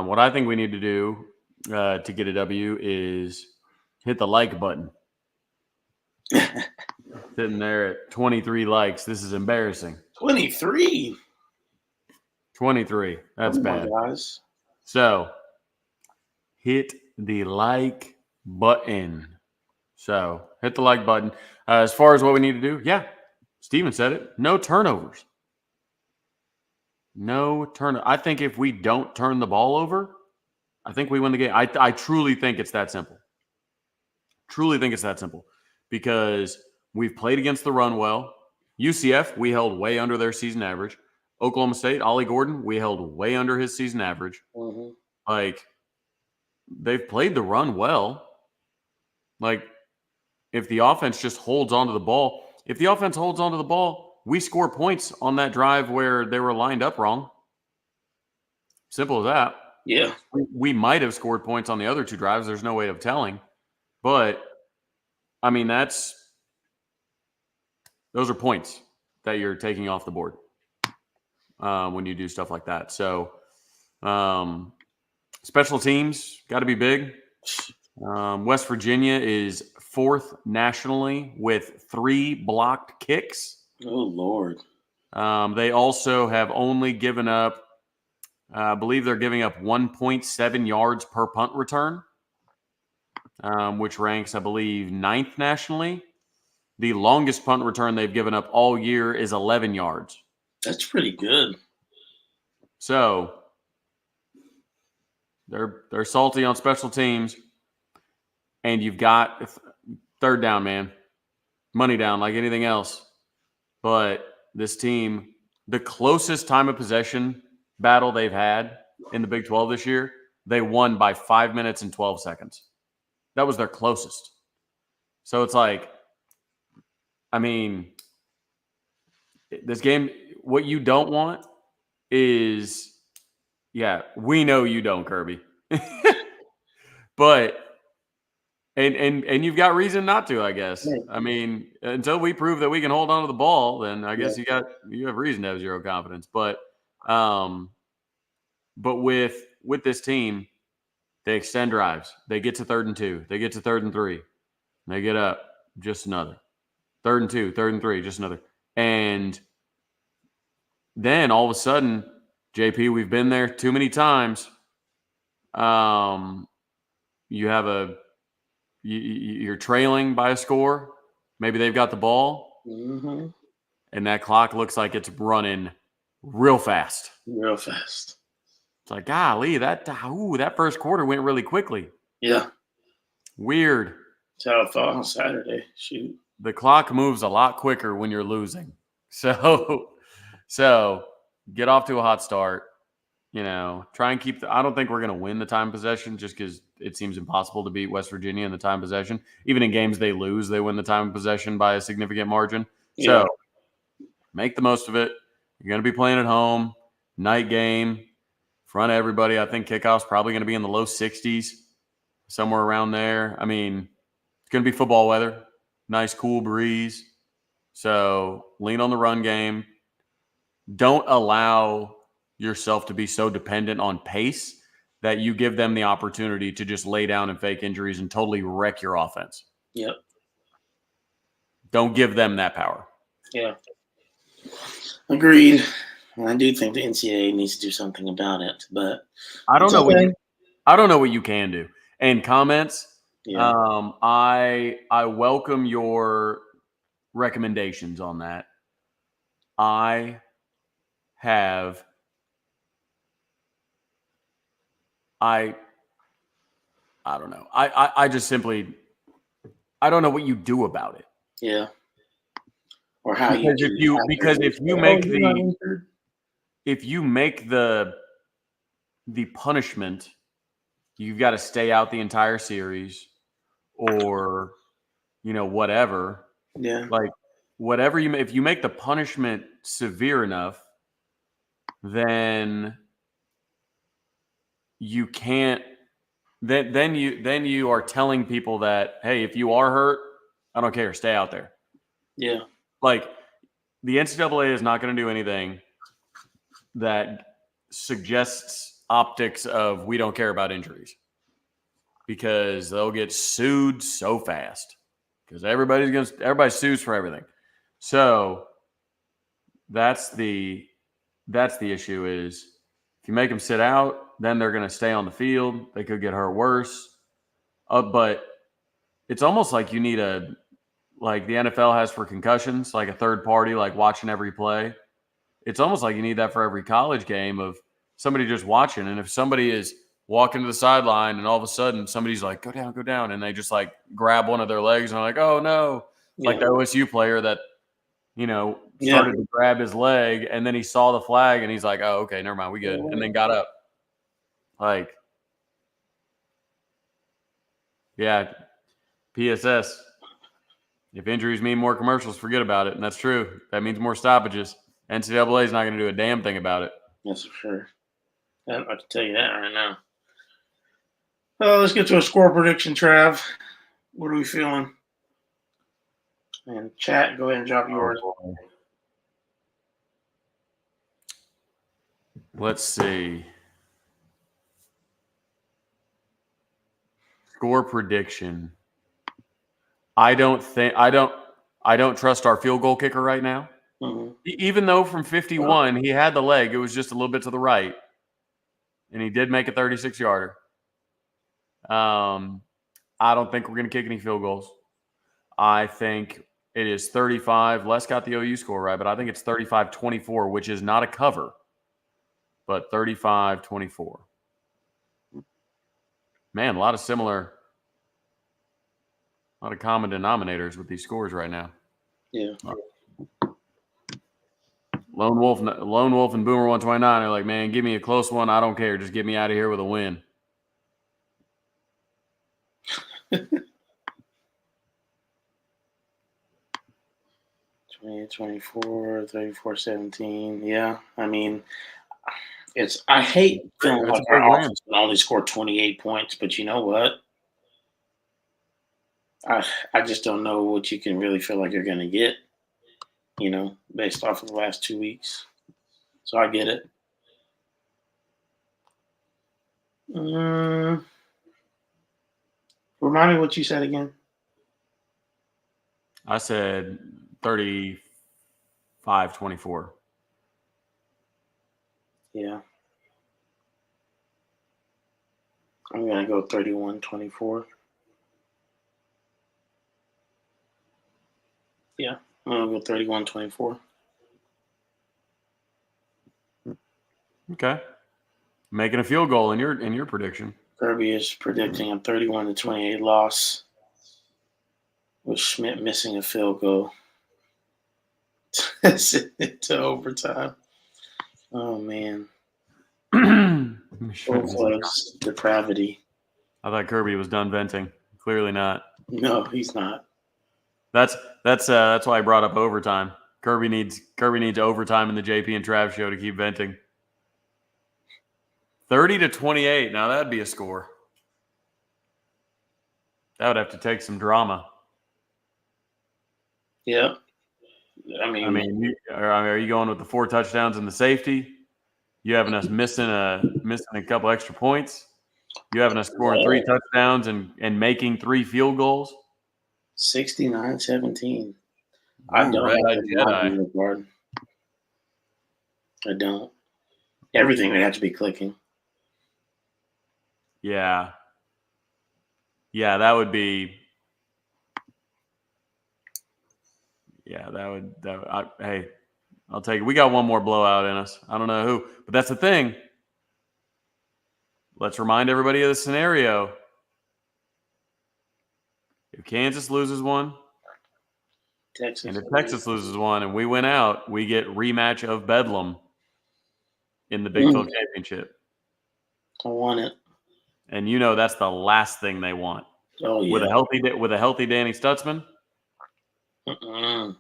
What I think we need to do to get a W is hit the like button. Sitting there at 23 likes. This is embarrassing. 23? 23. That's bad. Guys. So, hit the like button. So, hit the like button. As far as what we need to do, yeah, Steven said it. No turnovers. No turn. I think if we don't turn the ball over, I think we win the game. I truly think it's that simple. Truly think it's that simple. Because we've played against the run well. UCF, we held way under their season average. Oklahoma State, Ollie Gordon, we held way under his season average. Mm-hmm. Like, they've played the run well. Like, if the offense just holds onto the ball, we score points on that drive where they were lined up wrong. Simple as that. Yeah. We might have scored points on the other two drives. There's no way of telling. But, I mean, those are points that you're taking off the board when you do stuff like that. So, special teams got to be big. West Virginia is 4th nationally with 3 blocked kicks. Oh, Lord. They also have only given up, I believe they're giving up 1.7 yards per punt return, which ranks, I believe, 9th nationally. The longest punt return they've given up all year is 11 yards. That's pretty good. So they're salty on special teams, and you've got third down, man. Money down like anything else. But this team, the closest time of possession battle they've had in the Big 12 this year, they won by 5 minutes and 12 seconds. That was their closest. So it's like, I mean, this game, what you don't want is, yeah, we know you don't, Kirby. But and you've got reason not to, I guess. Yeah. I mean, until we prove that we can hold on to the ball, then I guess you have reason to have zero confidence. But with this team, they extend drives. They get to 3rd and 2. They get to 3rd and 3. They get up just another. 3rd and 2, 3rd and 3, just another. And then all of a sudden, JP, we've been there too many times. You're trailing by a score. Maybe they've got the ball. Mm-hmm. And that clock looks like it's running real fast. Real fast. It's like, golly, that first quarter went really quickly. Yeah. Weird. That's how it felt on Saturday. Shoot. The clock moves a lot quicker when you're losing. So get off to a hot start. Try and keep I don't think we're going to win the time possession just because it seems impossible to beat West Virginia in the time possession. Even in games they lose, they win the time possession by a significant margin. Yeah. So make the most of it. You're going to be playing at home, night game, front of everybody. I think kickoff's probably going to be in the low 60s, somewhere around there. I mean, it's going to be football weather, nice cool breeze. So lean on the run game. Don't allow yourself to be so dependent on pace that you give them the opportunity to just lay down and fake injuries and totally wreck your offense. Yep. Don't give them that power. Yeah. Agreed. I do think the NCAA needs to do something about it, but I don't know okay. I don't know what you can do. And comments, Yeah. I welcome your recommendations on that. I don't know. I just simply I don't know what you do about it. Yeah. Or how Because if you make the punishment, you've got to stay out the entire series, or whatever. Yeah. Like whatever if you make the punishment severe enough, then you can't. Then you are telling people that, hey, if you are hurt, I don't care, stay out there. Yeah. Like the NCAA is not going to do anything that suggests optics of we don't care about injuries, because they'll get sued so fast because everybody sues for everything. So that's the issue is if you make them sit out, then they're going to stay on the field. They could get hurt worse. But it's almost like you need like the NFL has for concussions, like a third party, like watching every play. It's almost like you need that for every college game of somebody just watching. And if somebody is walking to the sideline and all of a sudden somebody's like, go down, and they just like grab one of their legs and are like, oh no. Yeah. Like the OSU player that, started to grab his leg and then he saw the flag and he's like, oh, okay, never mind, we good. And then got up. Like, yeah, PSS. If injuries mean more commercials, forget about it. And that's true. That means more stoppages. NCAA is not going to do a damn thing about it. That's for sure. I can tell you that right now. Let's get to a score prediction, Trav. What are we feeling? And chat, go ahead and drop yours. Let's see. Score prediction. I don't trust our field goal kicker right now. Mm-hmm. Even though from 51 he had the leg, it was just a little bit to the right, and he did make a 36-yarder. I don't think we're going to kick any field goals. I think it is 35. Les got the OU score right, but I think it's 35-24, which is not a cover, but 35-24. Man, a lot of common denominators with these scores right now. Yeah. Lone Wolf and Boomer 129 are like, man, give me a close one. I don't care. Just get me out of here with a win. 24, 34-17. Yeah, I mean, I hate feeling like our offense can only score 28 points, but you know what? I just don't know what you can really feel like you're going to get, based off of the last 2 weeks. So I get it. Remind me what you said again. I said 35-24. Yeah. I'm going to go 31-24. Yeah, I'm going to go 31-24. Okay. Making a field goal in your prediction. Kirby is predicting a 31-28 loss, with Schmidt missing a field goal. Send it to overtime. Oh man. Full flags depravity. I thought Kirby was done venting. Clearly not. No, he's not. That's why I brought up overtime. Kirby needs overtime in the JP and Trav show to keep venting. 30-28. Now that'd be a score. That would have to take some drama. Yeah. I mean, are you going with the 4 touchdowns and the safety? You having us missing a couple extra points? You having us scoring 3 touchdowns and making 3 field goals? 69-17. I don't Red like the Jedi. part. I don't. Everything would have to be clicking. Yeah. Yeah, that would be. Yeah, hey, I'll take it. We got one more blowout in us. I don't know who, but that's the thing. Let's remind everybody of the scenario. If Kansas loses one, and if Texas loses one, and we win out, we get rematch of Bedlam in the Big 12 championship. I want it. And that's the last thing they want. Oh yeah. With a healthy Danny Stutzman. Don't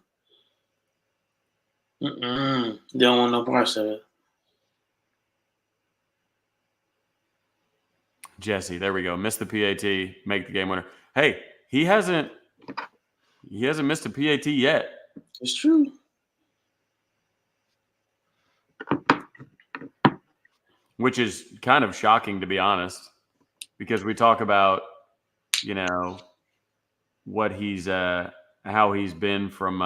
want no parts of it. Jesse, there we go. Missed the PAT, make the game winner. Hey, he hasn't missed a PAT yet. It's true. Which is kind of shocking, to be honest, because we talk about, what he's how he's been from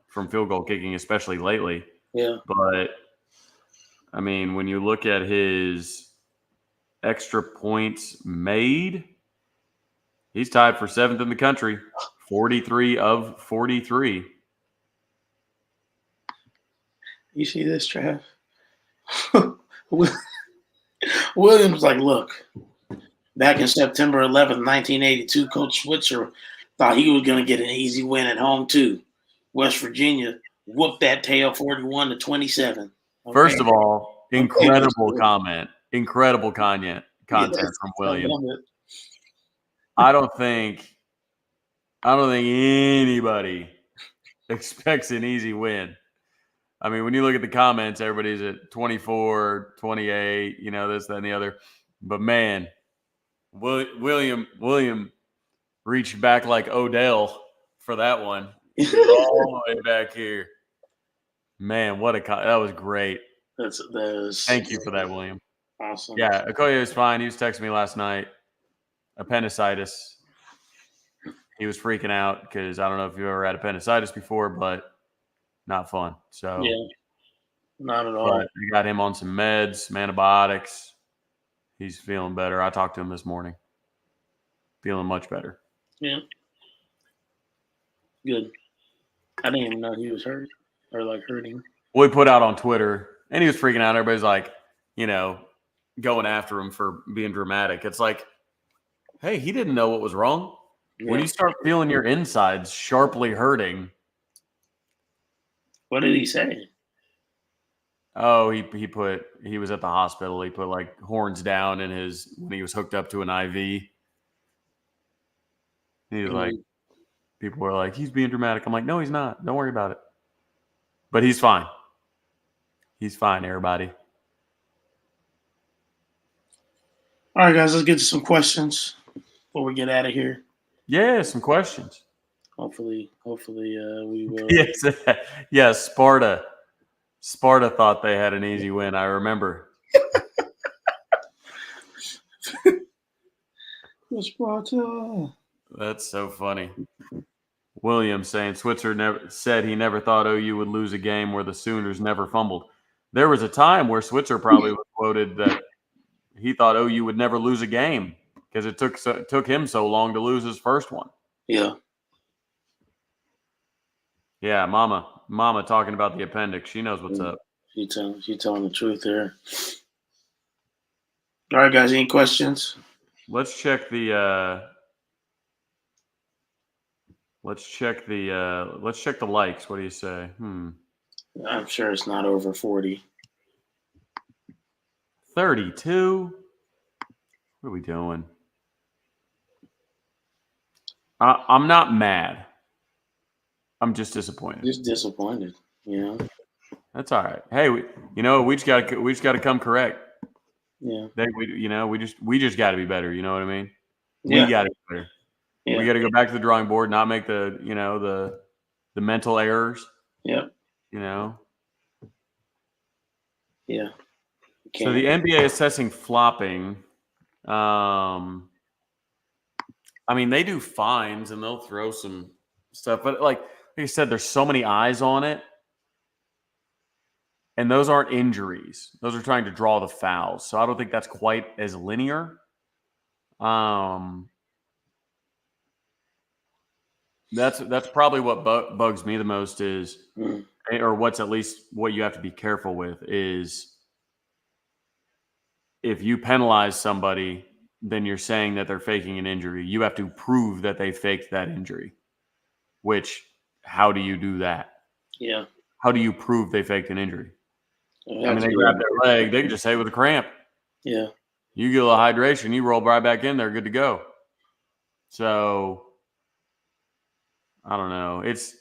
from field goal kicking, especially lately. Yeah. But I mean, when you look at his extra points made, he's tied for 7th in the country, 43 of 43. You see this, Trav? Williams like, look, back in September 11th, 1982, Coach Switzer thought he was going to get an easy win at home, too. West Virginia whooped that tail 41-27. Okay. First of all, incredible comment. Incredible content from William. I don't think anybody expects an easy win. I mean, when you look at the comments, everybody's at 24, 28, this, that, and the other. But man, William reached back like Odell for that one. He was all the way back here. Man, that was great. Thank you for that, William. Awesome. Yeah, Okoye is fine. He was texting me last night. Appendicitis. He was freaking out because I don't know if you've ever had appendicitis before, but not fun. So yeah, not at all. But we got him on some meds, some antibiotics. He's feeling better. I talked to him this morning. Feeling much better. Yeah. Good. I didn't even know he was hurt or hurting. We put out on Twitter, and he was freaking out. Everybody's like, going after him for being dramatic. It's like, hey, he didn't know what was wrong. Yeah. When you start feeling your insides sharply hurting. What did he say? Oh, he was at the hospital. He put horns down when he was hooked up to an IV. He was like, people were like, he's being dramatic. I'm like, no, he's not. Don't worry about it. But he's fine. He's fine, everybody. All right, guys, let's get to some questions before we get out of here. Yeah, some questions. Hopefully, we will. Yes, Sparta. Sparta thought they had an easy win. I remember. Sparta. That's so funny. William saying Switzer said he never thought OU would lose a game where the Sooners never fumbled. There was a time where Switzer probably was quoted that he thought OU would never lose a game because it took him so long to lose his first one. Yeah. Yeah, Mama talking about the appendix. She knows what's up. She telling the truth there. All right, guys. Any questions? Let's check the let's check the likes. What do you say? I'm sure it's not over 40. 32. What are we doing? I'm not mad. I'm just disappointed. Just disappointed. That's all right. Hey, we just got to come correct. Yeah. We just got to be better. You know what I mean? Yeah. We got to be better. Yeah. We got to go back to the drawing board, not make the mental errors. Yep. Yeah. So the NBA assessing flopping. I mean, they do fines and they'll throw some stuff, but like I said, there's so many eyes on it. And those aren't injuries. Those are trying to draw the fouls. So I don't think that's quite as linear. That's probably what bugs me the most is, or what's at least what you have to be careful with is if you penalize somebody, then you're saying that they're faking an injury. You have to prove that they faked that injury. Which, how do you do that? Yeah. How do you prove they faked an injury? I mean, they grab their leg. They can just say with a cramp. Yeah. You get a little hydration, you roll right back in there, good to go. So, I don't know. It's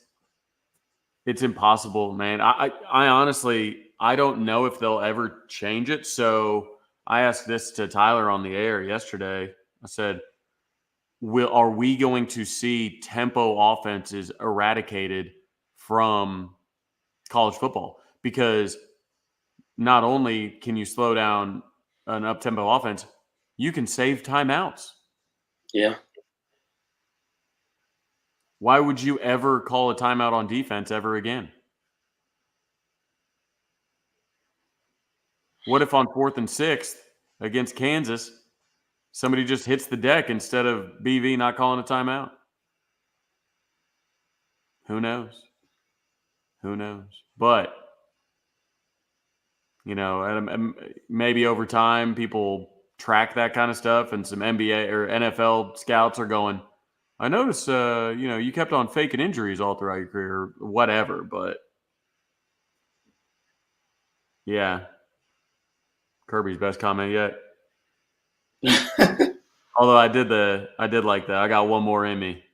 impossible, man. I honestly, I don't know if they'll ever change it. So, I asked this to Tyler on the air yesterday. I said, are we going to see tempo offenses eradicated from college football? Because not only can you slow down an up-tempo offense, you can save timeouts. Yeah. Why would you ever call a timeout on defense ever again? What if on 4th and 6th against Kansas, somebody just hits the deck instead of BV not calling a timeout? Who knows? But, maybe over time people track that kind of stuff and some NBA or NFL scouts are going, I noticed, you kept on faking injuries all throughout your career or whatever, but yeah. Kirby's best comment yet. Although I did like that. I got one more in me.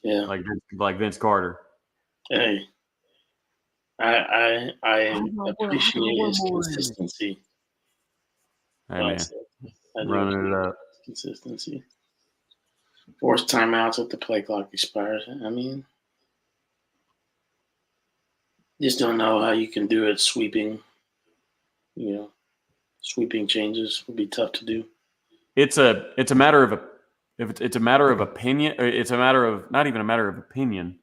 Yeah. Like Vince Carter. Hey. I appreciate his consistency. Hey, man. Running it up. Consistency. Force timeouts if the play clock expires. I mean, just don't know how you can do it sweeping. Sweeping changes would be tough to do. It's a matter of it's a matter of opinion. It's a matter of not even a matter of opinion.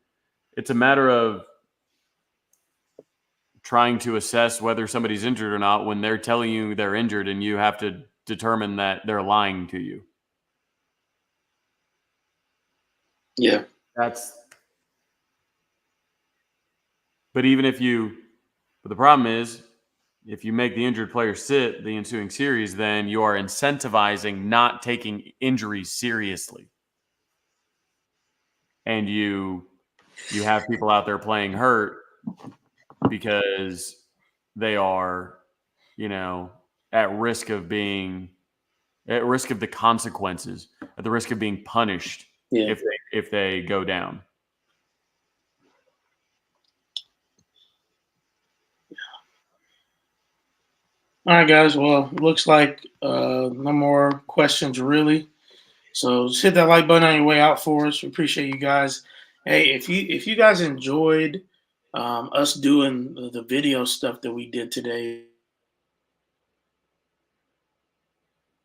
It's a matter of trying to assess whether somebody's injured or not when they're telling you they're injured and you have to determine that they're lying to you. Yeah. But the problem is if you make the injured player sit the ensuing series, then you are incentivizing not taking injuries seriously. And you have people out there playing hurt because they are, at risk of the consequences, at the risk of being punished if they go down. All right, guys. Well, looks like no more questions, really. So just hit that like button on your way out for us. We appreciate you guys. Hey, if you guys enjoyed us doing the video stuff that we did today,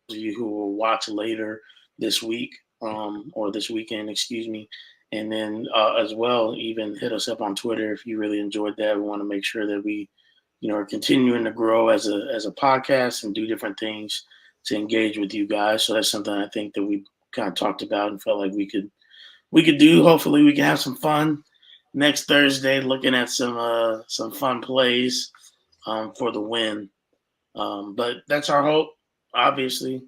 you who will watch later this week or this weekend, excuse me, and then as well, even hit us up on Twitter if you really enjoyed that. We want to make sure that we are continuing to grow as a podcast and do different things to engage with you guys. So that's something I think that we kind of talked about and felt like we could do. Hopefully we can have some fun next Thursday looking at some fun plays for the win. But that's our hope, obviously.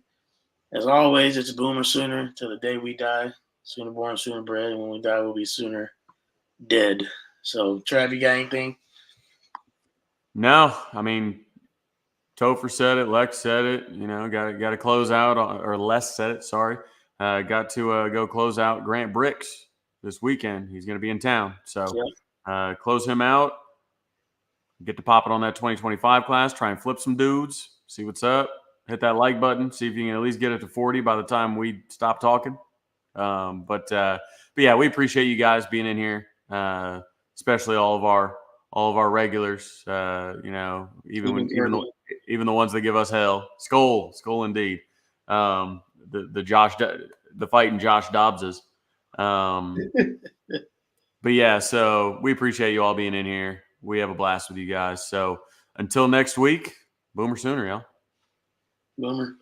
As always, it's Boomer Sooner till the day we die. Sooner born, sooner bred. And when we die, we'll be sooner dead. So, Trav, you got anything? No, I mean, Topher said it, Lex said it. You know, got to close out, or Les said it. Sorry, got to go close out Grant Bricks this weekend. He's going to be in town, so close him out. Get to pop it on that 2025 class. Try and flip some dudes. See what's up. Hit that like button. See if you can at least get it to 40 by the time we stop talking. But yeah, we appreciate you guys being in here, especially all of our regulars. You know, even the ones that give us hell. Skull indeed. The fighting Josh Dobbses. But yeah, so we appreciate you all being in here. We have a blast with you guys. So until next week, Boomer Sooner, y'all. Boomer.